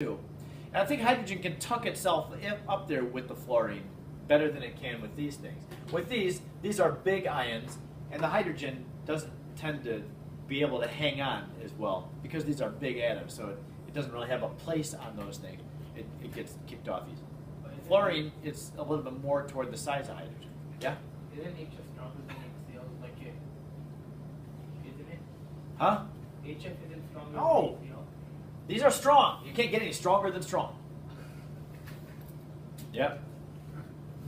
too. And I think hydrogen can tuck itself up there with the fluorine better than it can with these things. With these are big ions, and the hydrogen doesn't tend to be able to hang on as well because these are big atoms, so it doesn't really have a place on those things. It gets kicked off easy. Fluorine is a little bit more toward the size of hydrogen. Yeah? Isn't HF stronger than HCl? Like it, isn't it? Huh? HF isn't stronger No. than HCl. These are strong. You can't get any stronger than strong. Yep.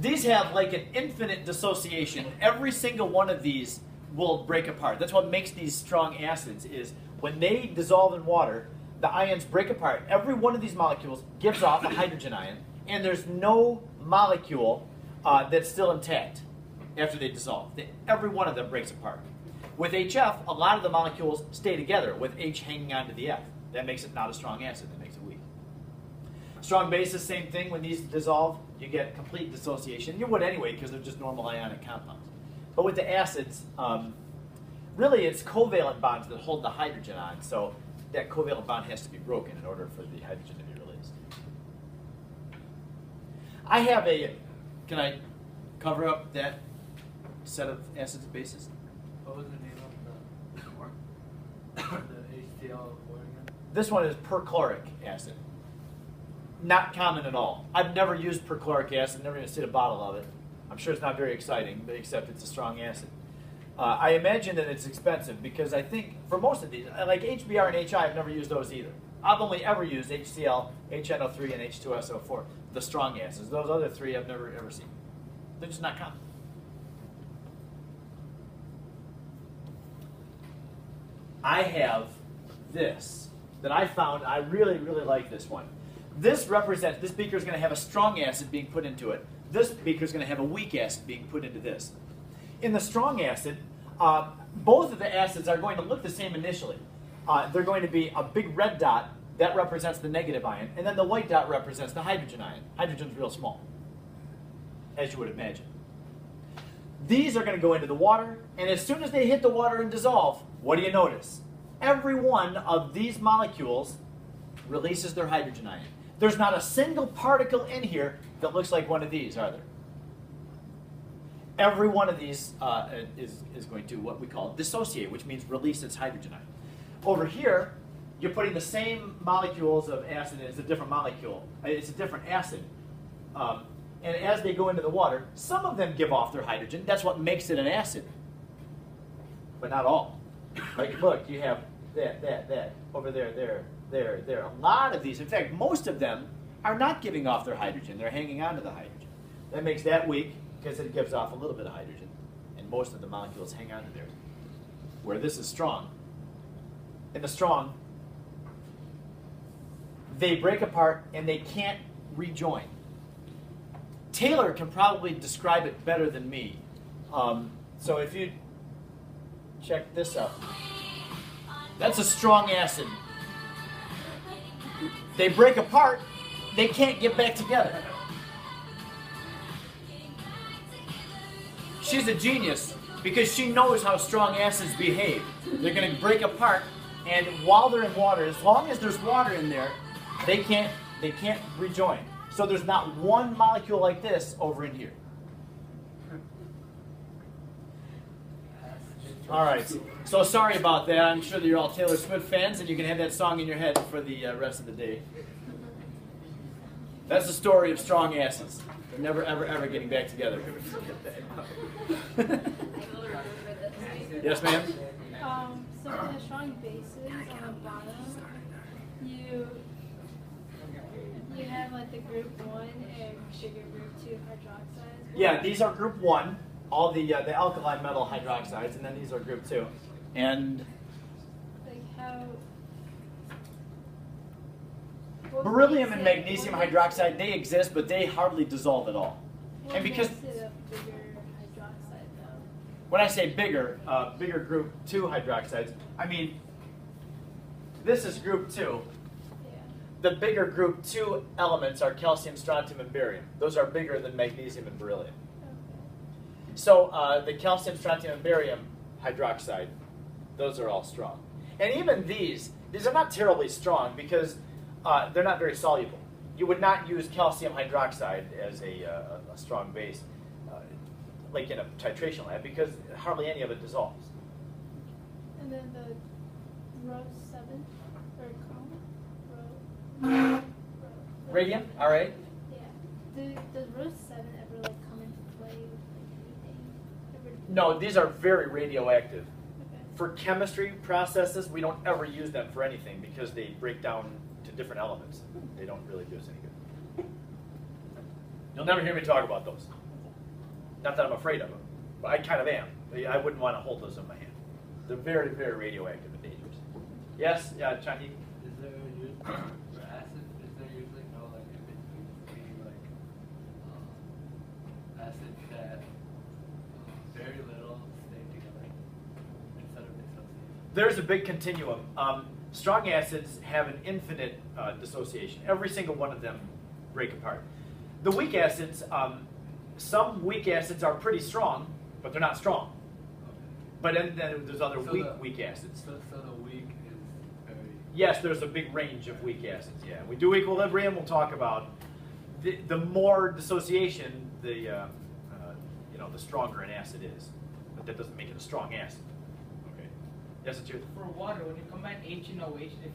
These have like an infinite dissociation. Every single one of these will break apart. That's what makes these strong acids is when they dissolve in water, the ions break apart. Every one of these molecules gives off a hydrogen ion, and there's no molecule that's still intact after they dissolve. Every one of them breaks apart. With HF, a lot of the molecules stay together with H hanging onto the F. That makes it not a strong acid. That makes it weak. Strong bases, same thing. When these dissolve, you get complete dissociation. You would anyway because they're just normal ionic compounds. But with the acids, really it's covalent bonds that hold the hydrogen on. So that covalent bond has to be broken in order for the hydrogen to be released. I have can I cover up that set of acids and bases? What was the name of the HCl again? This one is perchloric acid. Not common at all. I've never used perchloric acid, never even seen a bottle of it. I'm sure it's not very exciting, but except it's a strong acid. I imagine that it's expensive because I think for most of these, like HBr and HI, I've never used those either. I've only ever used HCl, HNO3, and H2SO4, the strong acids. Those other three I've never ever seen. They're just not common. I have this that I found. I really, really like this one. This represents, this beaker is going to have a strong acid being put into it. This beaker is going to have a weak acid being put into this. In the strong acid, both of the acids are going to look the same initially. They're going to be a big red dot, that represents the negative ion, and then the white dot represents the hydrogen ion. Hydrogen's real small, as you would imagine. These are going to go into the water, and as soon as they hit the water and dissolve, what do you notice? Every one of these molecules releases their hydrogen ion. There's not a single particle in here that looks like one of these, are there? Every one of these is going to what we call dissociate, which means release its hydrogen ion. Over here, you're putting the same molecules of acid, and it's a different molecule. It's a different acid. And as they go into the water, some of them give off their hydrogen. That's what makes it an acid. But not all. Like, look, you have that, over there, there. A lot of these, in fact, most of them are not giving off their hydrogen. They're hanging on to the hydrogen. That makes that weak because it gives off a little bit of hydrogen. And most of the molecules hang on to theirs. Where this is strong. In the strong, they break apart and they can't rejoin. Taylor can probably describe it better than me. So if you check this out, that's a strong acid. They break apart, they can't get back together. She's a genius because she knows how strong acids behave. They're going to break apart, and while they're in water, as long as there's water in there, they can't rejoin. So there's not one molecule like this over in here. All right. So sorry about that. I'm sure that you're all Taylor Swift fans, and you can have that song in your head for the rest of the day. That's the story of strong acids. They're never, ever, ever getting back together. Yes, ma'am? So for the strong bases on the bottom, you have like the group 1 and sugar group 2 hydroxides. Yeah, these are group 1, all the alkali metal hydroxides, and then these are group 2. And like how beryllium and magnesium hydroxide, they exist, but they hardly dissolve at all. what And because makes it a bigger hydroxide though? when I say bigger, bigger group 2 hydroxides, I mean this is group 2. Yeah. The bigger group 2 elements are calcium, strontium, and barium. Those are bigger than magnesium and beryllium. Okay. So the calcium, strontium, and barium hydroxide, those are all strong. And even these are not terribly strong because they're not very soluble. You would not use calcium hydroxide as a strong base, like in a titration lab, because hardly any of it dissolves. And then the row 7 or column? Radium, all right. Yeah. Does row 7 ever like come into play with like anything? Ever? No, these are very radioactive. Okay. For chemistry processes, we don't ever use them for anything because they break down to different elements. They don't really do us any good. You'll never hear me talk about those. Not that I'm afraid of them, but I kind of am. I wouldn't want to hold those in my hand. They're very, very radioactive and dangerous. Yes, yeah, Chinese. Is there usually for acid? Is there usually no like in between like acid that very little stay together instead of dissociation? There's a big continuum. Strong acids have an infinite dissociation. Every single one of them break apart. The weak acids, some weak acids are pretty strong, but they're not strong. But then there's other So weak acids. So the weak is very. Yes, there's a big range of weak acids. Yeah, we do equilibrium. We'll talk about the more dissociation, the the stronger an acid is. But that doesn't make it a strong acid. Okay. Yes, it's yours. For water, when you combine H and OH, it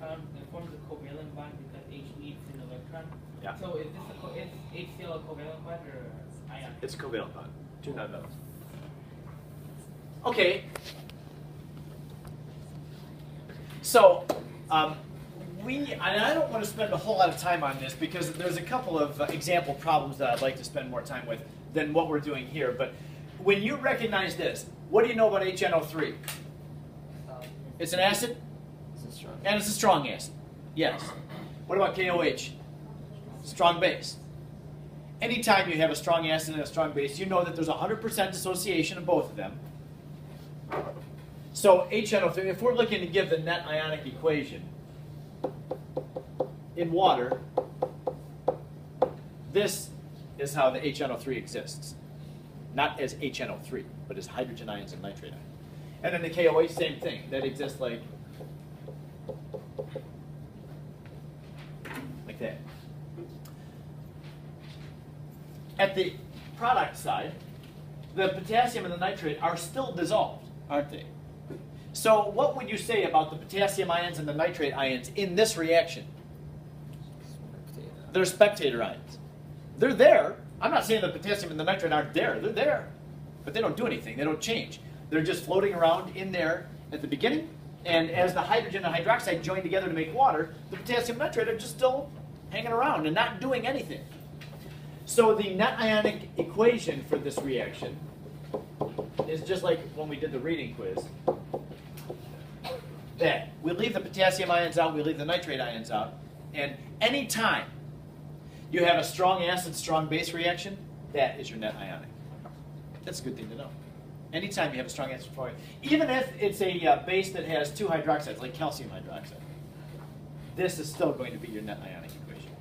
forms a covalent bond because H needs an electron. Yeah. So is HCl a covalent bond or ion? It's a covalent bond. Two nonmetals. Okay. So, and I don't want to spend a whole lot of time on this because there's a couple of example problems that I'd like to spend more time with than what we're doing here. But when you recognize this, what do you know about HNO3? It's an acid, and it's a strong acid. Yes. What about KOH? Strong base. Anytime you have a strong acid and a strong base, you know that there's 100% dissociation of both of them. So HNO3, if we're looking to give the net ionic equation in water, this is how the HNO3 exists. Not as HNO3, but as hydrogen ions and nitrate ions. And then the KOH, same thing. That exists like that. At the product side, the potassium and the nitrate are still dissolved, aren't they? So what would you say about the potassium ions and the nitrate ions in this reaction? They're spectator ions. They're there. I'm not saying the potassium and the nitrate aren't there. They're there. But they don't do anything. They don't change. They're just floating around in there at the beginning. And as the hydrogen and hydroxide join together to make water, the potassium and nitrate are just still hanging around and not doing anything. So the net ionic equation for this reaction is just like when we did the reading quiz. That we leave the potassium ions out, we leave the nitrate ions out, and any time you have a strong acid, strong base reaction, that is your net ionic. That's a good thing to know. Anytime you have a strong acid, strong base, even if it's a base that has two hydroxides, like calcium hydroxide, this is still going to be your net ionic equation.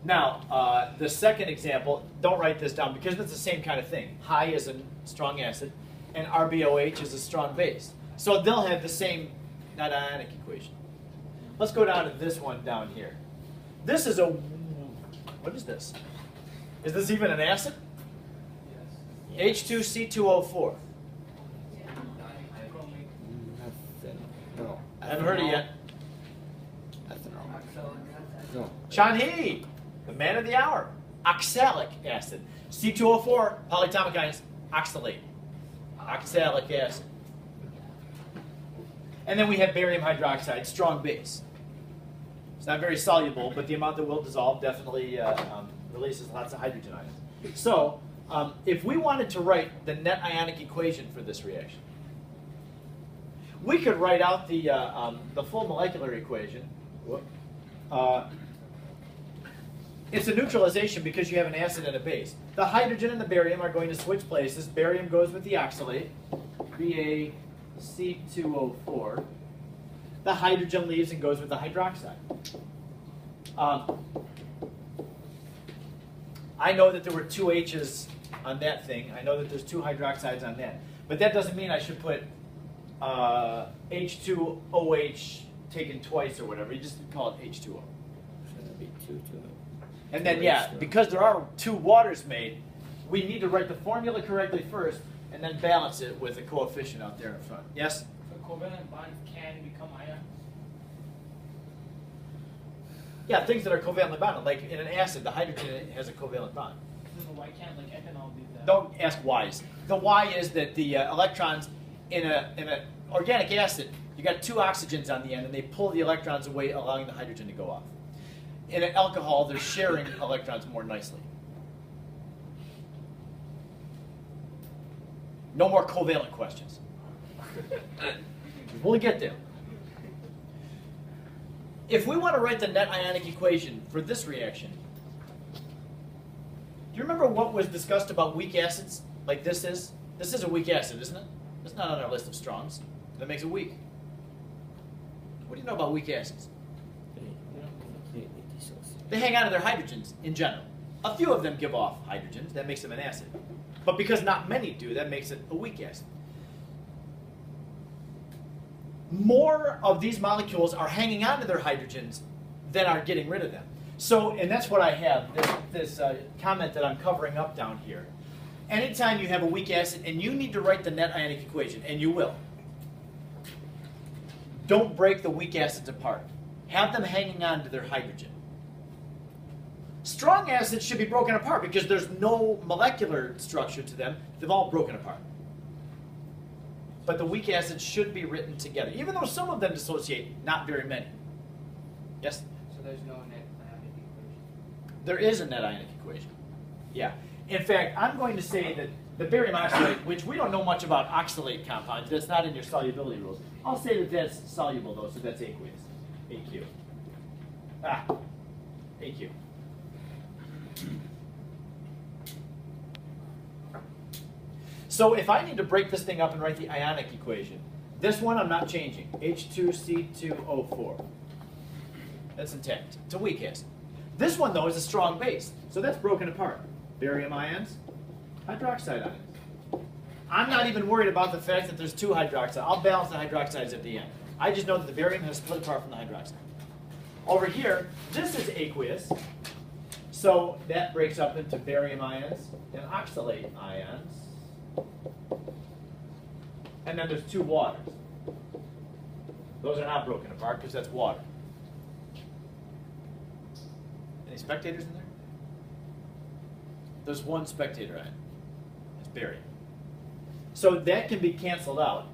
Now, the second example, don't write this down because it's the same kind of thing. High is a strong acid, and RBOH is a strong base. So they'll have the same net ionic equation. Let's go down to this one down here. This is a, what is this? Is this even an acid? Yes. H2C2O4. No. I haven't heard it yet. Ethanol. No. Chanhee, the man of the hour. Oxalic acid. C2O4, polyatomic ions, oxalate. Oxalic acid. And then we have barium hydroxide, strong base. It's not very soluble, but the amount that will dissolve definitely releases lots of hydrogen ions. So, if we wanted to write the net ionic equation for this reaction, we could write out the full molecular equation. It's a neutralization because you have an acid and a base. The hydrogen and the barium are going to switch places. Barium goes with the oxalate, BaC2O4. The hydrogen leaves and goes with the hydroxide. I know that there were two H's on that thing. I know that there's two hydroxides on that. But that doesn't mean I should put H2OH taken twice or whatever. You just call it H2O. Shouldn't be two. And then, yeah, because there are two waters made, we need to write the formula correctly first and then balance it with a coefficient out there in front. Yes? So covalent bonds can become ions. Yeah, things that are covalently bonded. Like in an acid, the hydrogen has a covalent bond. So why can't like ethanol do that? Don't ask whys. The why is that the electrons in an organic acid, you got two oxygens on the end, and they pull the electrons away, allowing the hydrogen to go off. In an alcohol, they're sharing electrons more nicely. No more covalent questions. We'll get there. If we want to write the net ionic equation for this reaction, do you remember what was discussed about weak acids? Like this is? This is a weak acid, isn't it? It's not on our list of strongs. That makes it weak. What do you know about weak acids? They hang on to their hydrogens in general. A few of them give off hydrogens. That makes them an acid. But because not many do, that makes it a weak acid. More of these molecules are hanging on to their hydrogens than are getting rid of them. So, and that's what I have, this comment that I'm covering up down here. Anytime you have a weak acid and you need to write the net ionic equation, and you will, don't break the weak acids apart. Have them hanging on to their hydrogen. Strong acids should be broken apart because there's no molecular structure to them. They've all broken apart. But the weak acids should be written together, even though some of them dissociate, not very many. Yes? So there's no net ionic equation. There is a net ionic equation. Yeah. In fact, I'm going to say that the barium oxalate, which we don't know much about oxalate compounds, that's not in your solubility rules. I'll say that that's soluble, though, so that's aqueous. AQ. AQ. So if I need to break this thing up and write the ionic equation, this one I'm not changing. H2C2O4. That's intact. It's a weak acid. This one, though, is a strong base. So that's broken apart. Barium ions, hydroxide ions. I'm not even worried about the fact that there's two hydroxides. I'll balance the hydroxides at the end. I just know that the barium has split apart from the hydroxide. Over here, this is aqueous. So that breaks up into barium ions and oxalate ions. And then there's two waters. Those are not broken apart because that's water. Any spectators in there? There's one spectator ion. It's barium. So that can be canceled out.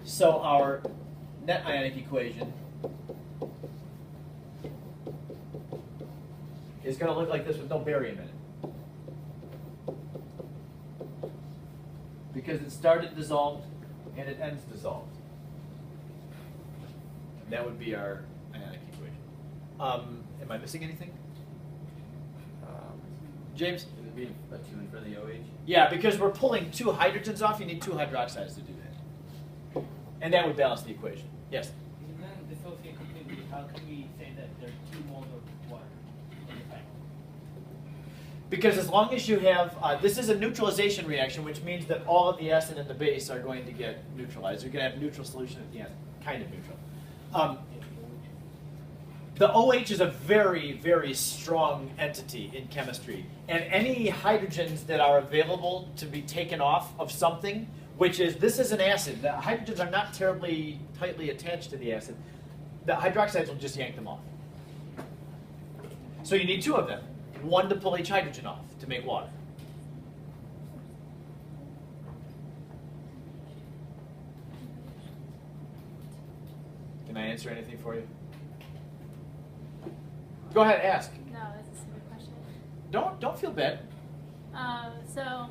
So our net ionic equation is going to look like this with no barium in it. Because it started dissolved and it ends dissolved. And that would be our ionic equation. Am I missing anything? James? It would be a 2 for the OH. Yeah, because we're pulling two hydrogens off, you need two hydroxides to do that. And that would balance the equation. Yes? If it doesn't dissociate completely, how can we say that there are 2 moles of water in the cycle? Because as long as you have, this is a neutralization reaction, which means that all of the acid and the base are going to get neutralized. You're going to have neutral solution at the end, kind of neutral. The OH is a very, very strong entity in chemistry. And any hydrogens that are available to be taken off of something, which is, this is an acid. The hydrogens are not terribly tightly attached to the acid. The hydroxides will just yank them off. So you need two of them. One to pull each hydrogen off to make water. Can I answer anything for you? Go ahead, ask. No, that's a stupid question. Don't feel bad. So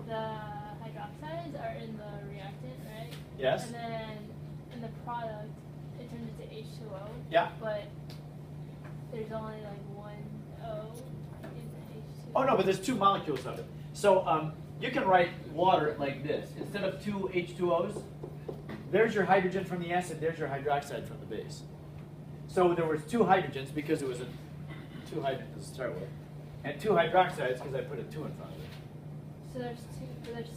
the hydroxides are in the reactant, right? Yes. And then in the product, it turns into H2O. Yeah. But there's only like one O in the H2O. Oh no, but there's two molecules of it. So you can write water like this. Instead of two H2Os, there's your hydrogen from the acid, there's your hydroxide from the base. So there was two hydrogens because it was two hydrogens to start with. and 2 hydroxides because I put a 2 in front of it. So there's